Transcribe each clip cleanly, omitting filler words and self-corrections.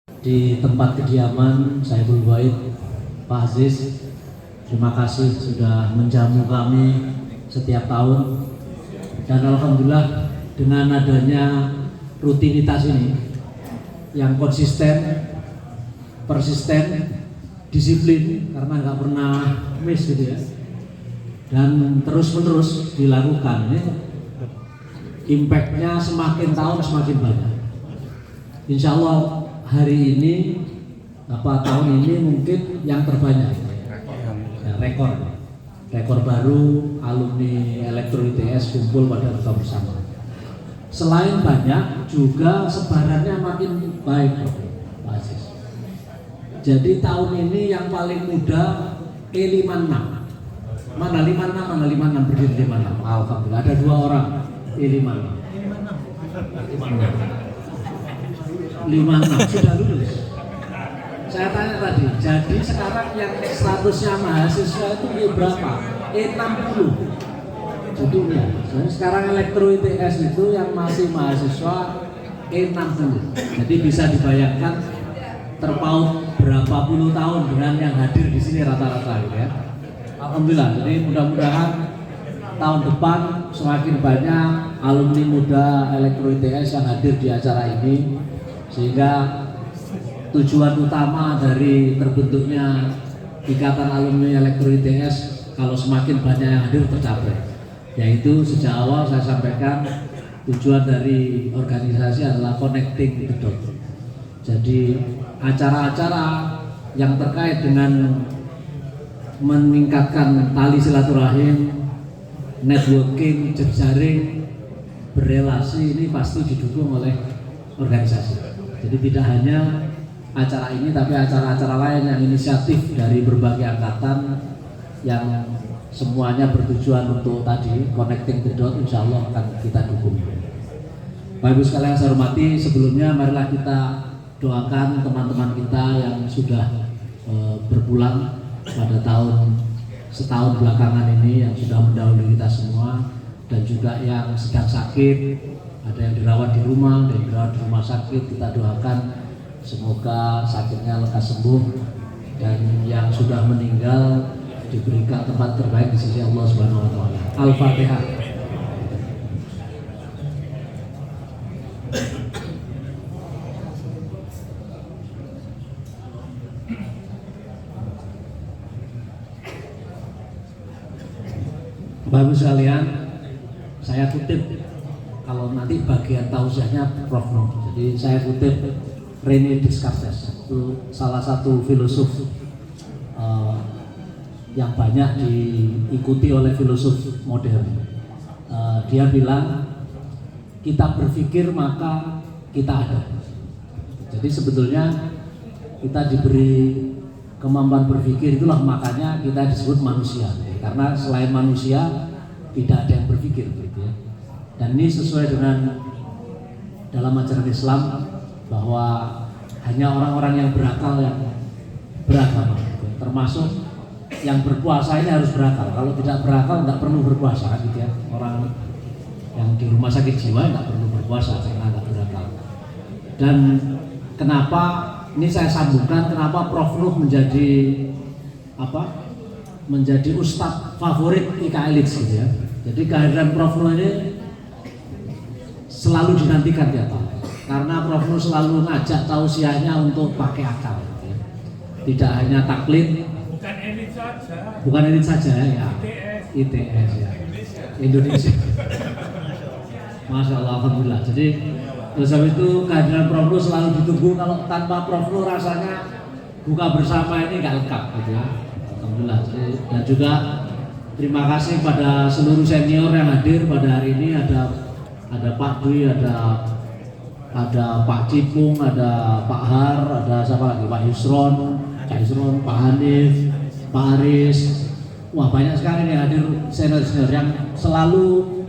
di tempat kediaman Saiful Wahid Pak Aziz. Terima kasih sudah menjamu kami setiap tahun, dan alhamdulillah dengan adanya rutinitas ini yang konsisten, persisten, disiplin, karena nggak pernah miss gitu ya, dan terus-menerus dilakukan, ini impactnya semakin tahun semakin banyak. Insya Allah hari ini tahun ini mungkin yang terbanyak ya, rekor baru alumni Elektro ITS kumpul pada buka bersama. Selain banyak juga sebarannya makin baik Pak Aziz. Jadi tahun ini yang paling muda E56. Mana 56 berdiri 56. Alhamdulillah ada 2 orang E56. 56 sudah lulus. Saya tanya tadi, jadi sekarang yang statusnya mahasiswa itu berapa? E60. Jadi ya, sekarang Elektro ITS itu yang masih mahasiswa E60. Jadi bisa dibayangkan terpaut berapa puluh tahun dengan yang hadir di sini rata-rata ya. Alhamdulillah. Jadi mudah-mudahan tahun depan semakin banyak alumni muda Elektro ITS yang hadir di acara ini, sehingga tujuan utama dari terbentuknya Ikatan Alumni Elektro ITS kalau semakin banyak yang hadir tercapai. Yaitu sejak awal saya sampaikan tujuan dari organisasi adalah connecting the dot. Jadi acara-acara yang terkait dengan meningkatkan tali silaturahim, networking, jejaring, berelasi ini pasti didukung oleh organisasi. Jadi tidak hanya acara ini, tapi acara-acara lain yang inisiatif dari berbagai angkatan yang semuanya bertujuan untuk tadi connecting the dot, insya Allah akan kita dukung. Bapak Ibu sekalian saya hormati, sebelumnya marilah kita doakan teman-teman kita yang sudah berpulang pada setahun belakangan ini, yang sudah mendahului kita semua, dan juga yang sedang sakit, ada yang dirawat di rumah, dan dirawat di rumah sakit. Kita doakan semoga sakitnya lekas sembuh, dan yang sudah meninggal diberikan tempat terbaik di sisi Allah Subhanahu wa taala. Al-Fatihah. Bapak Ibu sekalian, saya kutip kalau nanti bagian tausiahnya Prof. Nur. Jadi saya kutip René Descartes, itu salah satu filosof yang banyak diikuti oleh filosof modern. Dia bilang, kita berpikir maka kita ada. Jadi sebetulnya kita diberi kemampuan berpikir, itulah makanya kita disebut manusia. Karena selain manusia tidak ada yang berpikir gitu ya. Dan ini sesuai dengan dalam ajaran Islam bahwa hanya orang-orang yang berakal yang beragama gitu. Termasuk yang berpuasa ini harus berakal. Kalau tidak berakal nggak perlu berpuasa gitu ya. Orang yang di rumah sakit jiwa nggak perlu berpuasa karena nggak berakal. Dan kenapa ini saya sambungkan, kenapa Prof. Nuh menjadi ustadz favorit IKLX gitu ya. Jadi kehadiran Prof. Nuh ini selalu dinantikan ya Pak, karena Prof. Nuh selalu ngajak tausiahnya untuk pakai akal gitu ya. Tidak hanya taklid, bukan elit saja ya, ITS ya, Indonesia. Masya Allah, alhamdulillah. Jadi oleh sebab itu kehadiran Prof. Nuh selalu ditunggu. Kalau tanpa Prof. Nuh rasanya buka bersama ini nggak lengkap gitu ya. Alhamdulillah. Dan juga terima kasih pada seluruh senior yang hadir pada hari ini. Ada Pak Dwi, ada Pak Cipung, ada Pak Har, ada siapa lagi, Pak Yusron, Pak Hanif, Pak Aris. Wah, banyak sekali nih hadir senior-senior yang selalu,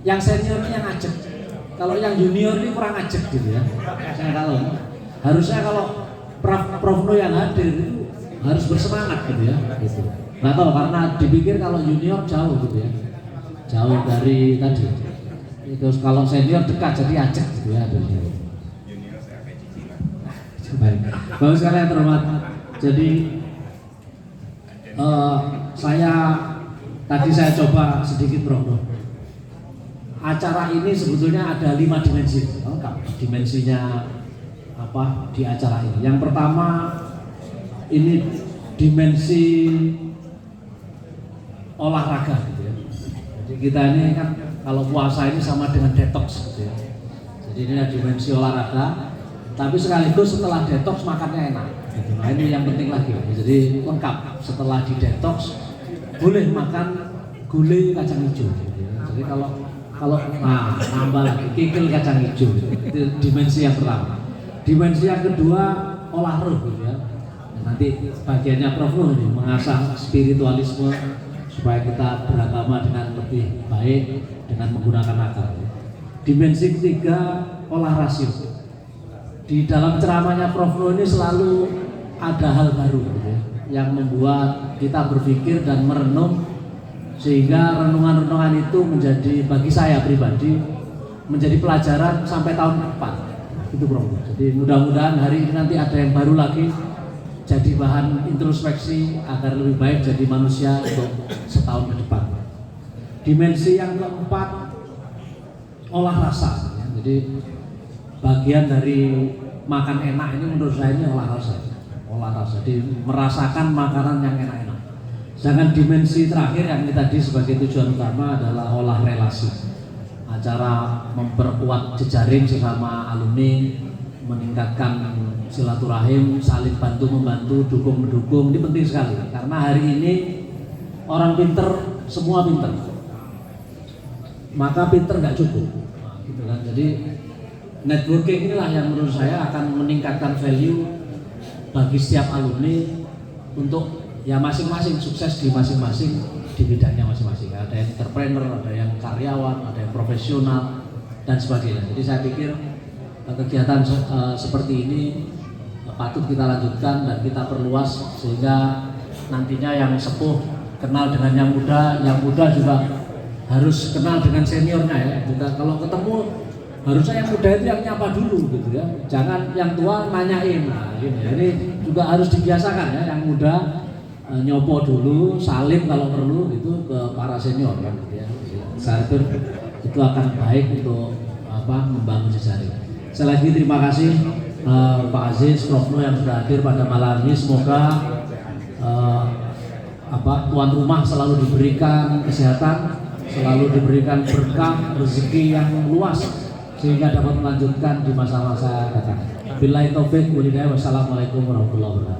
yang senior ini yang ngajak. Kalau yang junior ini kurang ngajak gitu ya. Saya tahu. Harusnya kalau Prof. Nuh yang hadir itu harus bersemangat gitu ya. Gitu. Nggak tahu, karena dipikir kalau junior jauh gitu ya, jauh dari tadi. Terus kalau senior dekat jadi ajak gitu ya. Junior saya cicilan. Baik, Bapak sekalian terhormat. Jadi tadi saya coba sedikit Bro. Acara ini sebetulnya ada 5 dimensi. Dimensinya apa di acara ini? Yang pertama ini dimensi olahraga gitu ya. Jadi kita ini kan kalau puasa ini sama dengan detox gitu ya. Jadi ini ada dimensi olahraga, tapi sekaligus setelah detox makannya enak gitu. Nah ini yang penting lagi. Jadi lengkap, setelah di detox boleh makan gulai kacang hijau gitu ya. Jadi kalau nambah lagi kikil kacang hijau, itu dimensi yang pertama. Dimensi yang kedua olah roh gitu ya. Nanti bagiannya Prof Nuh ini mengasah spiritualisme supaya kita beragama dengan lebih baik dengan menggunakan akal. Dimensi ketiga olah rasio. Di dalam ceramahnya Prof Nuh ini selalu ada hal baru gitu ya, yang membuat kita berpikir dan merenung, sehingga renungan-renungan itu menjadi bagi saya pribadi menjadi pelajaran sampai tahun depan itu Bro. Jadi mudah-mudahan hari ini nanti ada yang baru lagi jadi bahan introspeksi agar lebih baik jadi manusia untuk setahun ke depan. Dimensi yang keempat olah rasa ya. Jadi bagian dari makan enak ini menurut saya ini olah rasa. Jadi merasakan makanan yang enak-enak. Sedangkan dimensi terakhir yang ini tadi sebagai tujuan utama adalah olah relasi. Acara memperkuat jejaring sesama alumni, meningkatkan silaturahim, saling bantu-membantu, dukung-mendukung, ini penting sekali. Karena hari ini orang pinter, semua pinter. Maka pinter nggak cukup. Gitu kan. Jadi networking inilah yang menurut saya akan meningkatkan value bagi setiap alumni untuk ya masing-masing sukses di masing-masing di bidangnya masing-masing. Ada yang entrepreneur, ada yang karyawan, ada yang profesional dan sebagainya. Jadi saya pikir kegiatan seperti ini patut kita lanjutkan dan kita perluas sehingga nantinya yang sepuh kenal dengan yang muda juga harus kenal dengan seniornya ya. Kita kalau ketemu harusnya yang muda itu yang nyapa dulu gitu ya. Jangan yang tua nanyain. Nah, ini juga harus dibiasakan ya, yang muda nyopo dulu, salim kalau perlu gitu ke para senior kan gitu ya. Saya pikir itu akan baik untuk membangun jejaring. Sekali lagi terima kasih Pak Aziz, Prof Nuh yang sudah hadir pada malam ini. Semoga tuan rumah selalu diberikan kesehatan, selalu diberikan berkah rezeki yang luas sehingga dapat melanjutkan di masa-masa datang. Billahi taufik wal hidayah. Wassalamualaikum warahmatullahi wabarakatuh.